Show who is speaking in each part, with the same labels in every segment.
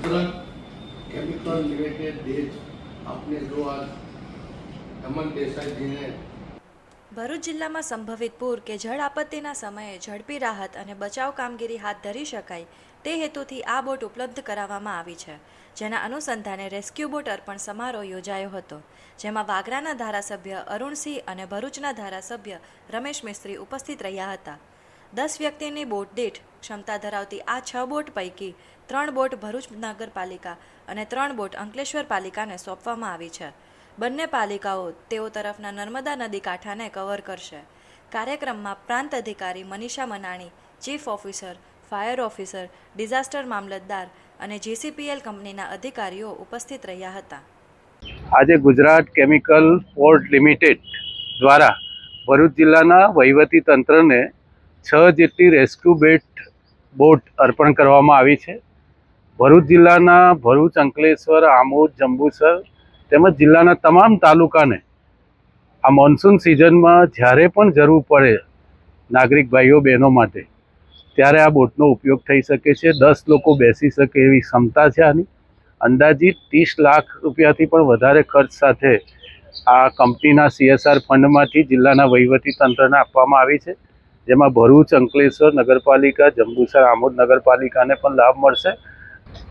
Speaker 1: Gujarat chemical limited देश आपने जो आज हेमंत देसाई जी ने
Speaker 2: ભરૂચ જિલ્લામાં સંભવિત પૂર કે જળ આપત્તિના સમયે ઝડપી રાહત અને બચાવ કામગીરી હાથ ધરી શકાય તે હેતુથી આ બોટ ઉપલબ્ધ કરાવવામાં આવી છે, જેના અનુસંધાને રેસ્ક્યુ બોટ અર્પણ સમારોહ યોજાયો હતો, જેમાં વાગરાના ધારાસભ્ય અરુણસિંહ અને ભરૂચના ધારાસભ્ય રમેશ મિસ્ત્રી ઉપસ્થિત રહ્યા હતા. 10 વ્યક્તિની બોટ દીઠ ક્ષમતા ધરાવતી આ 6 બોટ પૈકી 3 બોટ ભરૂચ નગરપાલિકા અને 3 બોટ અંકલેશ્વર પાલિકાને સોંપવામાં આવી છે. બંને પાલિકાઓ તેઓ તરફના નર્મદા નદી કાંઠાને કવર કરશે. કાર્યક્રમમાં પ્રાંત અધિકારી Manisha Manani, chief officer, fire officer, disaster મામલતદાર અને જીસીપીએલ કંપનીના અધિકારીઓ ઉપસ્થિત રહ્યા હતા.
Speaker 3: આજે ગુજરાત કેમિકલ પોર્ટ લિમિટેડ દ્વારા ભરૂચ જિલ્લાના વહીવટી તંત્રને 6 જેટલી રેસ્ક્યુ બોટ અર્પણ કરવામાં આવી છે. ભરૂચ જિલ્લાના ભરૂચ, અંકલેશ્વર, આમોદ, જંબુસર તેમજ જિલ્લાના તમામ તાલુકાને આ મોન્સૂન સિઝનમાં જ્યારે પણ જરૂર પડે નાગરિક ભાઈઓ બહેનો માટે ત્યારે આ બોટનો ઉપયોગ થઈ શકે છે. 10 લોકો બેસી શકે એવી ક્ષમતા છે આની. અંદાજિત 30 લાખ રૂપિયાથી પણ વધારે ખર્ચ સાથે આ કંપનીના CSR ફંડમાંથી જિલ્લાના વહીવટી તંત્રને આપવામાં આવી છે, જેમાં ભરૂચ, અંકલેશ્વર નગરપાલિકા, જંબુસર, આમોદ નગરપાલિકાને પણ લાભ મળશે.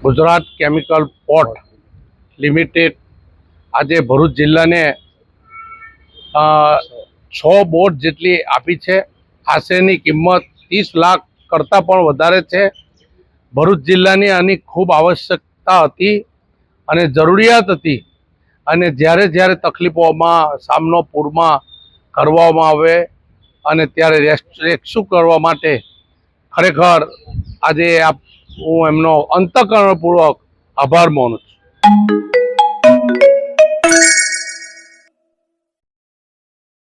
Speaker 1: गुजरात केमिकल पोर्ट लिमिटेड आज भरूच जिला ने 6 बोट जेटली आपी है। आशेनी किंमत 30 लाख करता पण वधारे छे। भरूच जिल्लानी आनी खूब आवश्यकता हती अने जरूरियात हती अने ज्यारे ज्यारे तकलीफोमां सामनो पूरमां करवामां आवे अने त्यारे रेस्क्यू करवा माटे खरेखर आज हूँ एमनो अंतःकरणपूर्वक आभार मानु छुं।